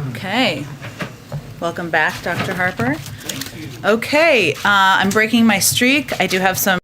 Okay. Welcome back, Dr. Harper. Okay, I'm breaking my streak. I do have some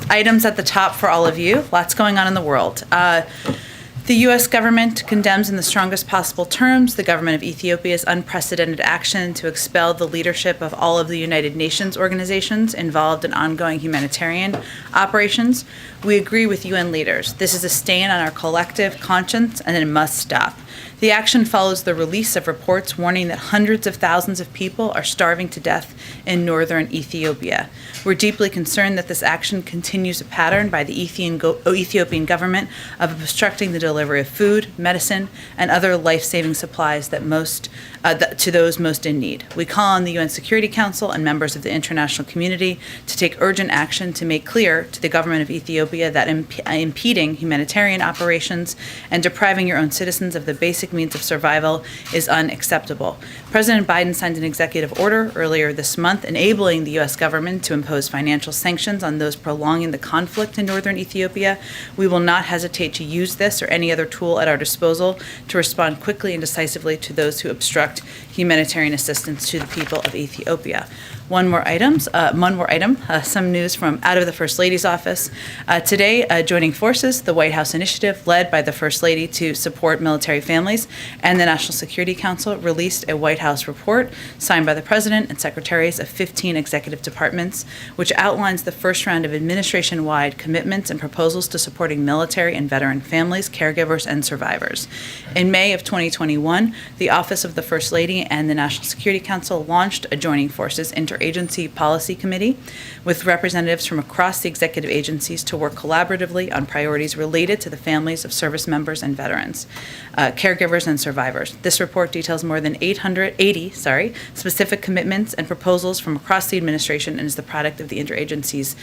items at the top for all of you. Lots going on in the world. The U.S. government condemns in the strongest possible terms the government of Ethiopia's unprecedented action to expel the leadership of all of the United Nations organizations involved in ongoing humanitarian operations. We agree with UN leaders. This is a stain on our collective conscience, and it must stop. The action follows the release of reports warning that hundreds of thousands of people are starving to death in northern Ethiopia. We're deeply concerned that this action continues a pattern by the Ethiopian government of obstructing the delivery of food, medicine, and other life-saving supplies to those most in need. We call on the UN Security Council and members of the international community to take urgent action to make clear to the government of Ethiopia that impeding humanitarian operations and depriving your own citizens of the basic means of survival is unacceptable. President Biden signed an executive order earlier this month enabling the U.S. government to impose financial sanctions on those prolonging the conflict in northern Ethiopia. We will not hesitate to use this or any other tool at our disposal to respond quickly and decisively to those who obstruct humanitarian assistance to the people of Ethiopia. One more item, some news from out of the First Lady's office. Today, joining forces, the White House initiative led by the First Lady to support military families and the National Security Council released a White House report signed by the President and secretaries of 15 executive departments, which outlines the first round of administration-wide commitments and proposals to supporting military and veteran families, caregivers, and survivors. In May of 2021, the Office of the First Lady and the National Security Council launched a Joining Forces Interagency Policy Committee with representatives from across the executive agencies to work collaboratively on priorities related to the families of service members and veterans, caregivers, and survivors. This report details more than 80 specific commitments and proposals from across the administration and is the product of the Interagency's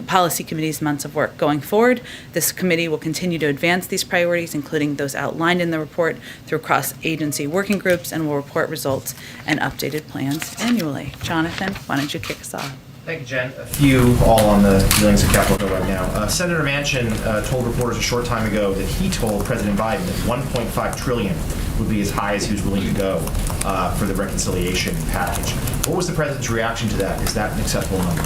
Policy Committee's months of work. Going forward, this committee will continue to advance these priorities, including those outlined in the report, through cross-agency working groups, and will report results and updated plans annually. Jonathan, why don't you kick us off? Thank you, Jen. A few all on the dealings of Capitol Hill right now. Senator Manchin told reporters a short time ago that he told President Biden that $1.5 trillion would be as high as he was willing to go for the reconciliation package. What was the president's reaction to that? Is that an acceptable number?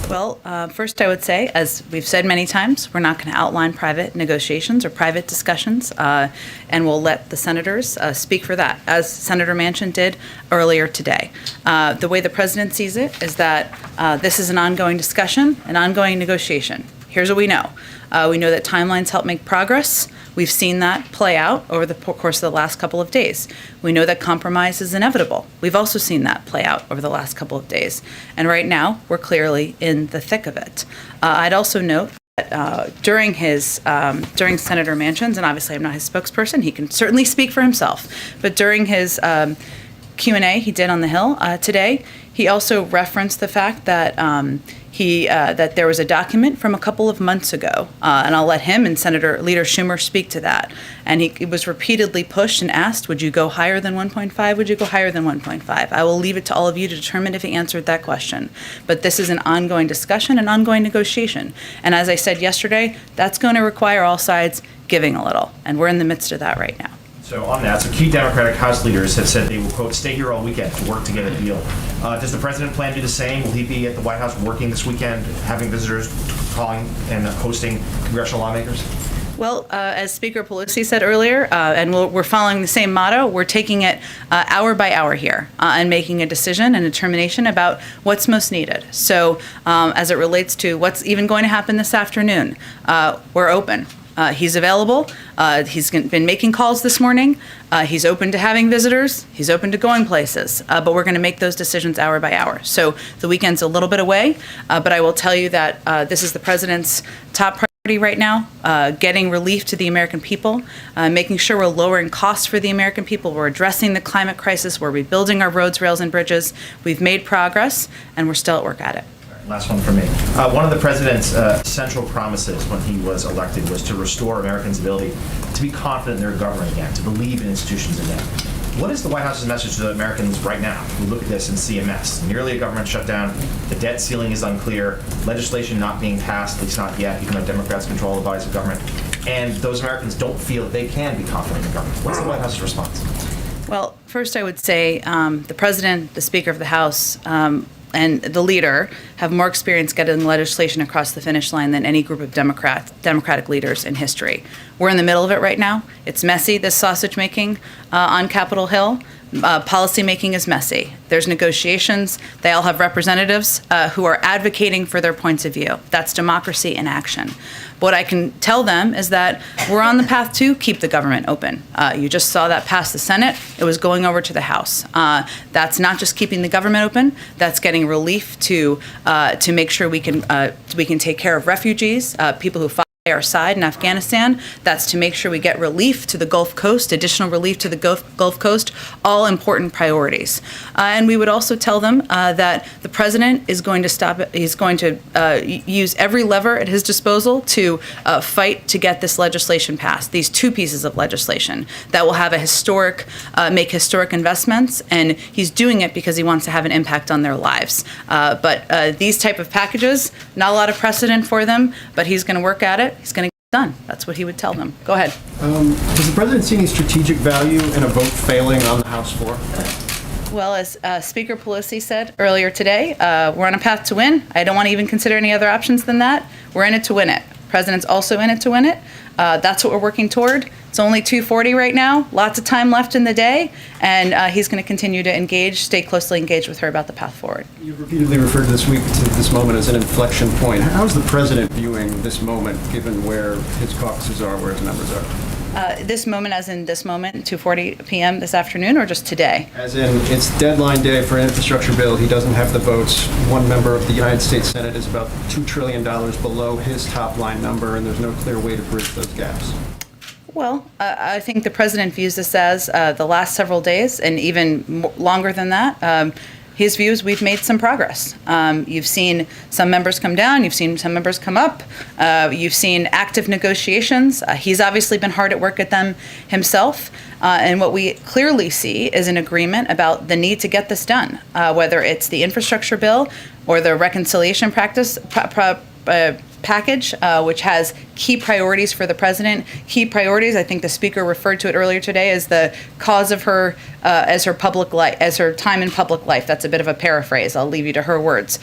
Well, first I would say, as we've said many times, we're not going to outline private negotiations or private discussions, and we'll let the senators speak for that, as Senator Manchin did earlier today. The way the president sees it is that this is an ongoing discussion, an ongoing negotiation. Here's what we know. We know that timelines help make progress. We've seen that play out over the course of the last couple of days. We know that compromise is inevitable. We've also seen that play out over the last couple of days. And right now, we're clearly in the thick of it. I'd also note that during Senator Manchin's, and obviously I'm not his spokesperson, he can certainly speak for himself, but during his Q&A he did on the Hill today, he also referenced the fact that that there was a document from a couple of months ago, and I'll let him and Leader Schumer speak to that. And he was repeatedly pushed and asked, would you go higher than 1.5? Would you go higher than 1.5? I will leave it to all of you to determine if he answered that question. But this is an ongoing discussion, an ongoing negotiation. And as I said yesterday, that's going to require all sides giving a little. And we're in the midst of that right now. So on that, key Democratic House leaders have said they will, quote, stay here all weekend to work to get a deal. Does the president plan to do the same? Will he be at the White House working this weekend, having visitors, calling and hosting congressional lawmakers? Well, as Speaker Pelosi said earlier, and we're following the same motto, we're taking it hour by hour here and making a decision and determination about what's most needed. So as it relates to what's even going to happen this afternoon, we're open. He's available. He's been making calls this morning. He's open to having visitors. He's open to going places. But we're going to make those decisions hour by hour. So the weekend's a little bit away, but I will tell you that this is the president's top priority right now, getting relief to the American people, making sure we're lowering costs for the American people. We're addressing the climate crisis. We're rebuilding our roads, rails, and bridges. We've made progress, and we're still at work at it. Last one for me. One of the president's central promises when he was elected was to restore Americans' ability to be confident in their government again, to believe in institutions again. What is the White House's message to Americans right now who look at this and see a mess? Nearly a government shutdown, the debt ceiling is unclear, legislation not being passed, at least not yet, even though Democrats control the bodies of government. and those Americans don't feel that they can be confident in government. What's the White House's response? Well, first I would say the President, the Speaker of the House, and the leader have more experience getting legislation across the finish line than any group of Democratic leaders in history. We're in the middle of it right now. It's messy, this sausage making on Capitol Hill. Policy making is messy. There's negotiations. They all have representatives who are advocating for their points of view. That's democracy in action. What I can tell them is that we're on the path to keep the government open. You just saw that pass the Senate. It was going over to the House. That's not just keeping the government open. That's getting relief to make sure we can take care of refugees, people who fought by our side in Afghanistan. That's to make sure we get relief to the Gulf Coast, additional relief to the Gulf Coast, all important priorities. And we would also tell them that the president is going to stop it. He's going to use every lever at his disposal to fight to get this legislation passed, these two pieces of legislation that will have make historic investments, and he's doing it because he wants to have an impact on their lives. But these type of packages, not a lot of precedent for them, but he's going to work at it. He's going to get it done. That's what he would tell them. Go ahead. Does the president see any strategic value in a vote failing on the House floor? Well, as Speaker Pelosi said earlier today, we're on a path to win. I don't want to even consider any other options than that. We're in it to win it. President's also in it to win it. That's what we're working toward. It's only 2:40 right now. Lots of time left in the day, and he's going to continue to stay closely engaged with her about the path forward. You've repeatedly referred to this moment as an inflection point. How is the president viewing this moment, given where his caucuses are, where his members are? This moment, as in this moment, 2:40 p.m. this afternoon, or just today? As in, it's deadline day for an infrastructure bill. He doesn't have the votes. One member of the United States Senate is about $2 trillion below his top line number, and there's no clear way to bridge those gaps. Well, I think the president views this as the last several days, and even longer than that. His views, we've made some progress. You've seen some members come down. You've seen some members come up. You've seen active negotiations. He's obviously been hard at work at them himself. And what we clearly see is an agreement about the need to get this done, whether it's the infrastructure bill or the reconciliation package, which has key priorities for the president. Key priorities, I think the speaker referred to it earlier today, as the cause of her, as her public life, as her time in public life. That's a bit of a paraphrase. I'll leave you to her words.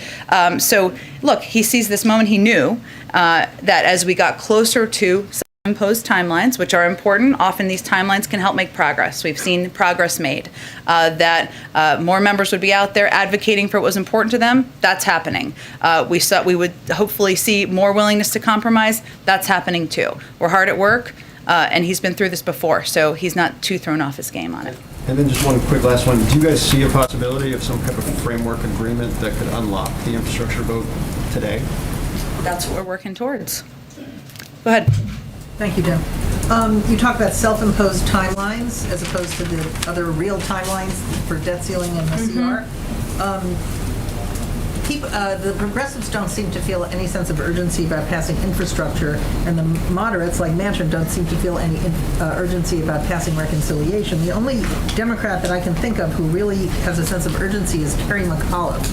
So, look, he sees this moment. He knew that as we got closer to imposed timelines, which are important. Often these timelines can help make progress. We've seen progress made. That more members would be out there advocating for what was important to them. That's happening. We would hopefully see more willingness to compromise. That's happening too. We're hard at work, and he's been through this before, so he's not too thrown off his game on it. And then just one quick last one. Do you guys see a possibility of some type of framework agreement that could unlock the infrastructure vote today? That's what we're working towards. Go ahead. Thank you, Jim. You talk about self-imposed timelines as opposed to the other real timelines for debt ceiling and SCR. The progressives don't seem to feel any sense of urgency about passing infrastructure, and the moderates, like Manchin, don't seem to feel any urgency about passing reconciliation. The only Democrat that I can think of who really has a sense of urgency is Terry McAuliffe.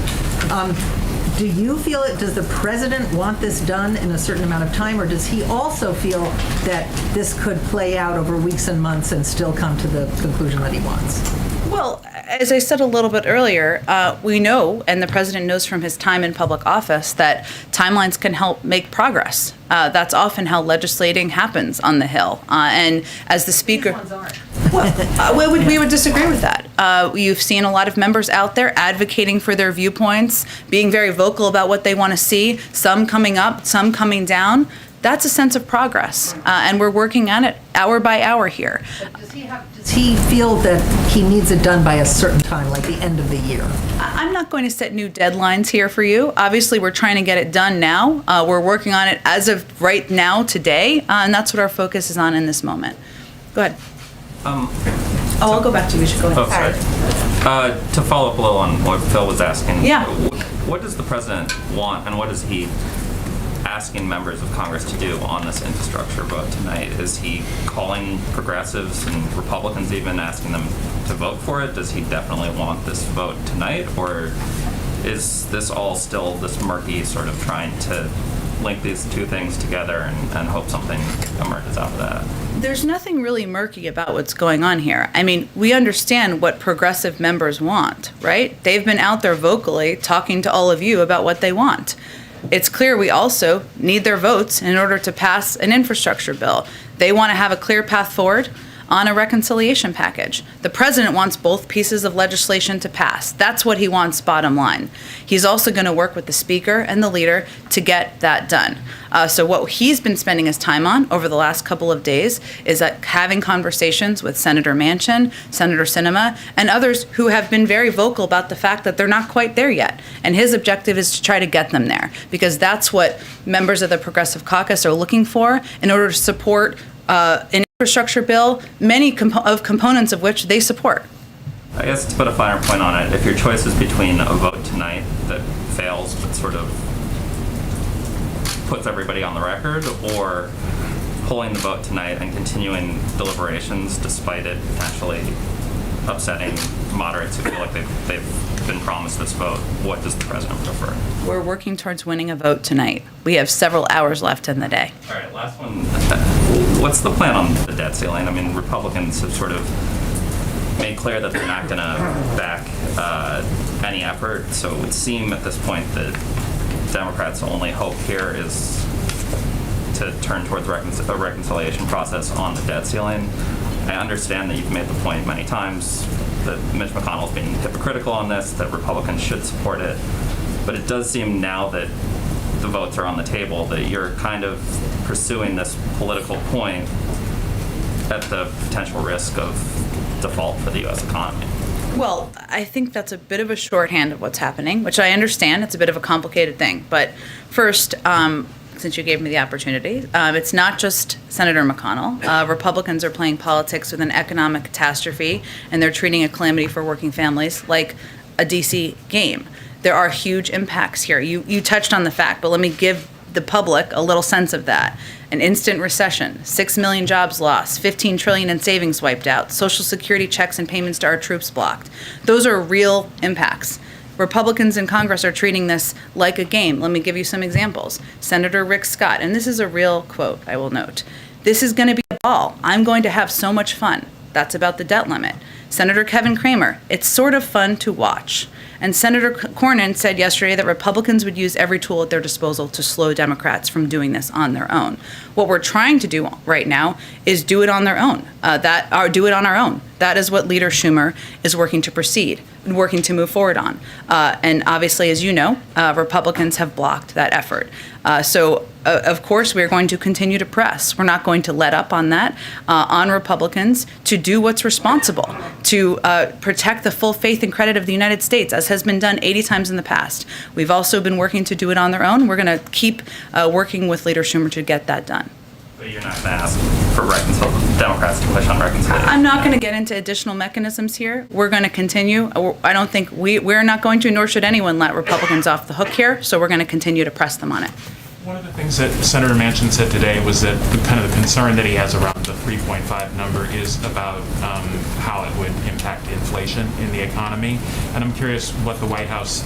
Do you feel it? Does the president want this done in a certain amount of time, or does he also feel that this could play out over weeks and months and still come to the conclusion that he wants? Well, as I said a little bit earlier, we know, and the president knows from his time in public office, that timelines can help make progress. That's often how legislating happens on the Hill. And as the speaker... These ones aren't. Well, we would disagree with that. You've seen a lot of members out there advocating for their viewpoints, being very vocal about what they want to see, some coming up, some coming down. That's a sense of progress, and we're working on it hour by hour here. Does he feel that he needs it done by a certain time, like the end of the year? I'm not going to set new deadlines here for you. Obviously, we're trying to get it done now. We're working on it as of right now, today, and that's what our focus is on in this moment. Go ahead. I'll go back to you. We should go ahead. Oh, sorry. To follow up a little on what Phil was asking. Yeah. What does the president want, and what is he asking members of Congress to do on this infrastructure vote tonight? Is he calling progressives and Republicans even, asking them to vote for it? Does he definitely want this vote tonight, or is this all still this murky sort of trying to link these two things together and hope something emerges out of that. There's nothing really murky about what's going on here. I mean, we understand what progressive members want, right? They've been out there vocally talking to all of you about what they want. It's clear we also need their votes in order to pass an infrastructure bill. They want to have a clear path forward on a reconciliation package. The president wants both pieces of legislation to pass. That's what he wants, bottom line. He's also going to work with the speaker and the leader to get that done. So what he's been spending his time on over the last couple of days is having conversations with Senator Manchin, Senator Sinema, and others who have been very vocal about the fact that they're not quite there yet. And his objective is to try to get them there, because that's what members of the Progressive Caucus are looking for in order to support an infrastructure bill, many components of which they support. I guess to put a finer point on it, if your choice is between a vote tonight that fails but sort of puts everybody on the record, or pulling the vote tonight and continuing deliberations despite it potentially upsetting moderates who feel like they've been promised this vote, what does the president prefer? We're working towards winning a vote tonight. We have several hours left in the day. All right, last one. What's the plan on the debt ceiling? I mean, Republicans have sort of made clear that they're not going to back any effort, so it would seem at this point that Democrats' only hope here is to turn towards a reconciliation process on the debt ceiling. I understand that you've made the point many times that Mitch McConnell's being hypocritical on this, that Republicans should support it, but it does seem now that the votes are on the table that you're kind of pursuing this political point at the potential risk of default for the U.S. economy. Well, I think that's a bit of a shorthand of what's happening, which I understand. It's a bit of a complicated thing. But first, since you gave me the opportunity, it's not just Senator McConnell. Republicans are playing politics with an economic catastrophe, and they're treating a calamity for working families like a DC game. There are huge impacts here. You touched on the fact, but let me give the public a little sense of that. An instant recession, 6 million jobs lost, 15 trillion in savings wiped out, Social Security checks and payments to our troops blocked. Those are real impacts. Republicans in Congress are treating this like a game. Let me give you some examples. Senator Rick Scott, and this is a real quote, I will note, "This is going to be a ball. I'm going to have so much fun." That's about the debt limit. Senator Kevin Cramer, "It's sort of fun to watch." And Senator Cornyn said yesterday that Republicans would use every tool at their disposal to slow Democrats from doing this on their own. What we're trying to do right now is do it on their own, do it on our own. That is what Leader Schumer is working to move forward on. And obviously, as you know, Republicans have blocked that effort. Of course, we're going to continue to press. We're not going to let up on that, on Republicans to do what's responsible, to protect the full faith and credit of the United States, as has been done 80 times in the past. We've also been working to do it on their own. We're going to keep working with Leader Schumer to get that done. But you're not going to ask for Democrats to push on reconciliation? I'm not going to get into additional mechanisms here. We're going to continue. I don't think we're not going to, nor should anyone let Republicans off the hook here, so we're going to continue to press them on it. One of the things that Senator Manchin said today was that the concern that he has around the 3.5 number is about how it would impact inflation in the economy. And I'm curious what the White House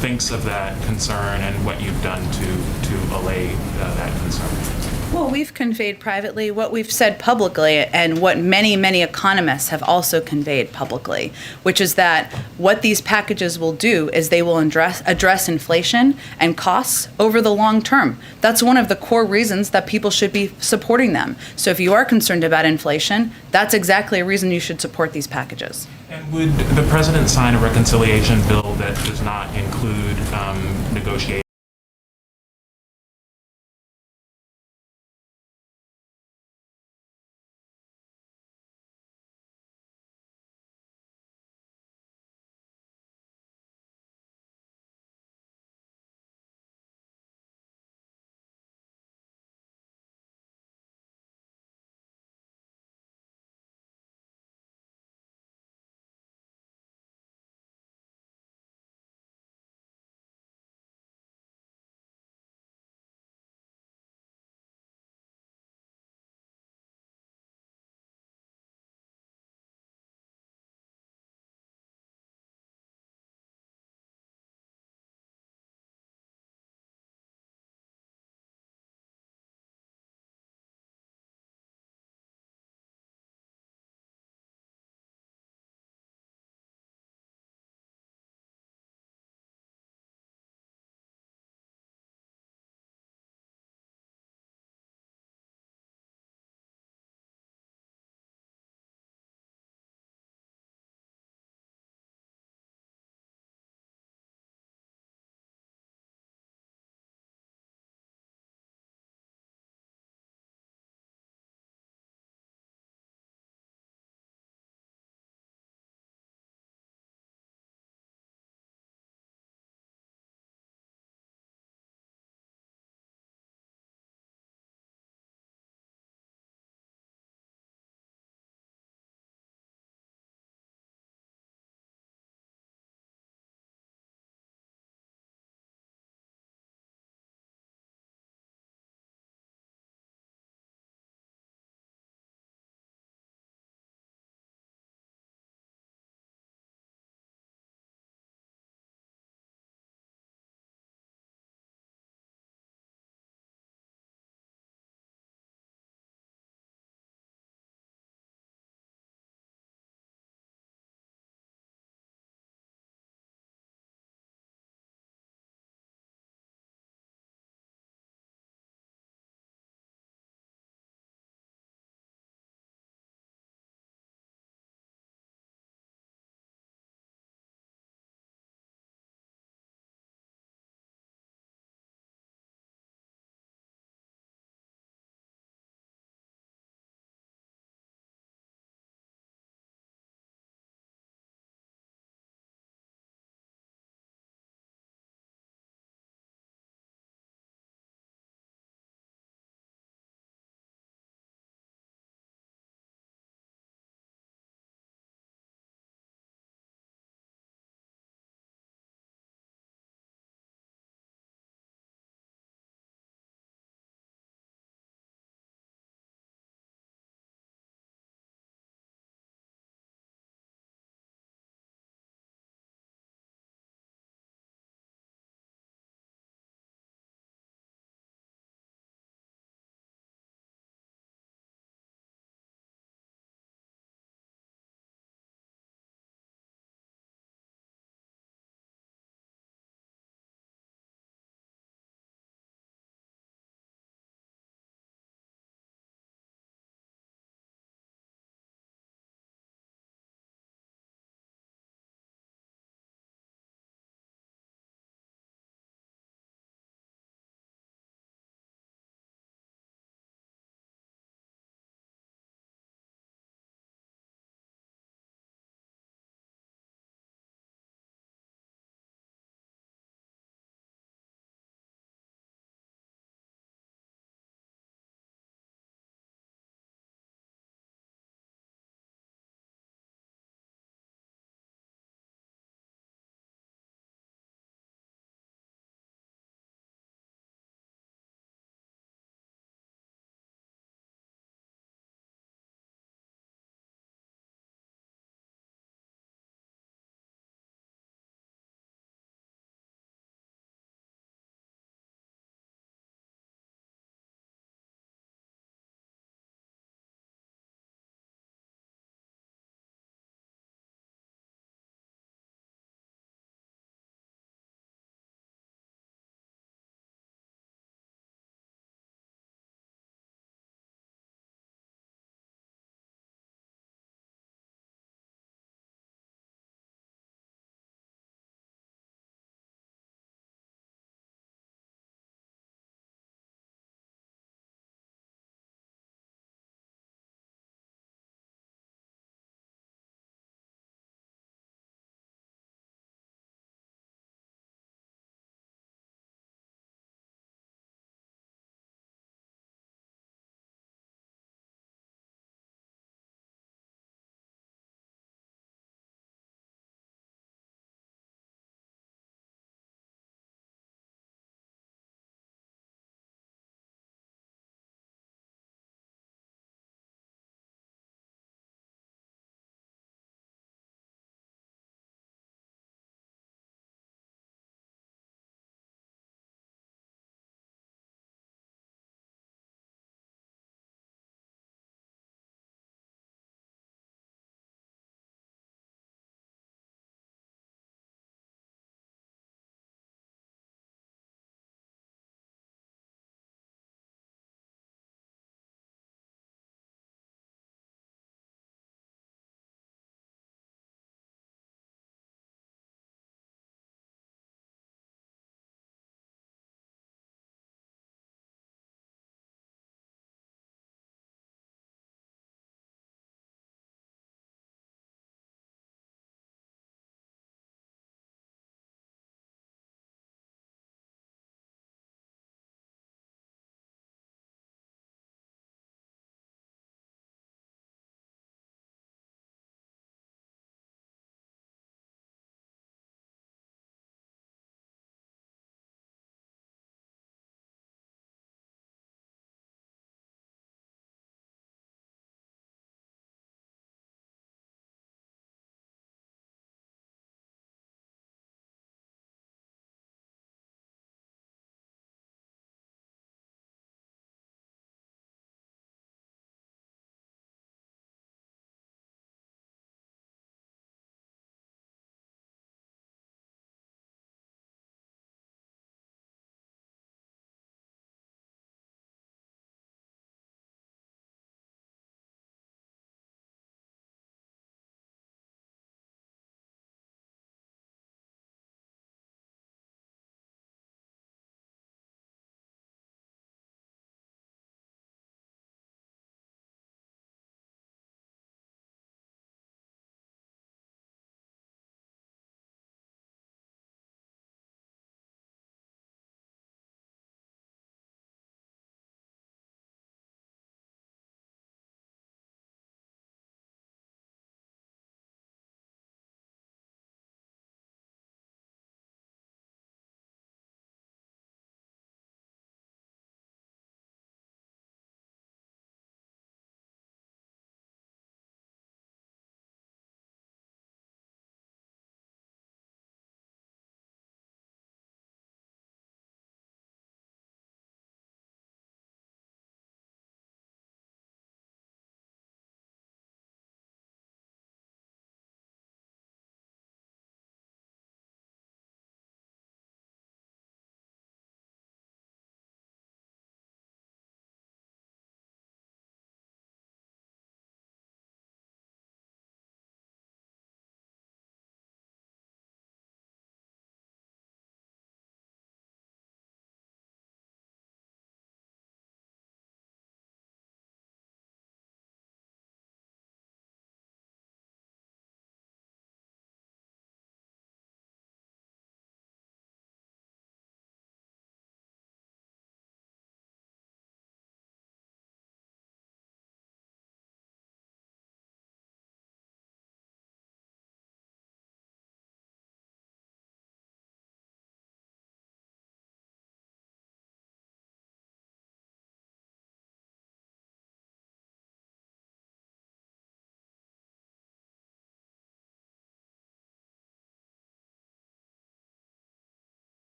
thinks of that concern and what you've done to allay that concern. Well, we've conveyed privately what we've said publicly, and what many, many economists have also conveyed publicly, which is that what these packages will do is they will address inflation and costs over the long term. That's one of the core reasons that people should be supporting them. So if you are concerned about inflation, that's exactly a reason you should support these packages. And would the president sign a reconciliation bill that does not include negotiating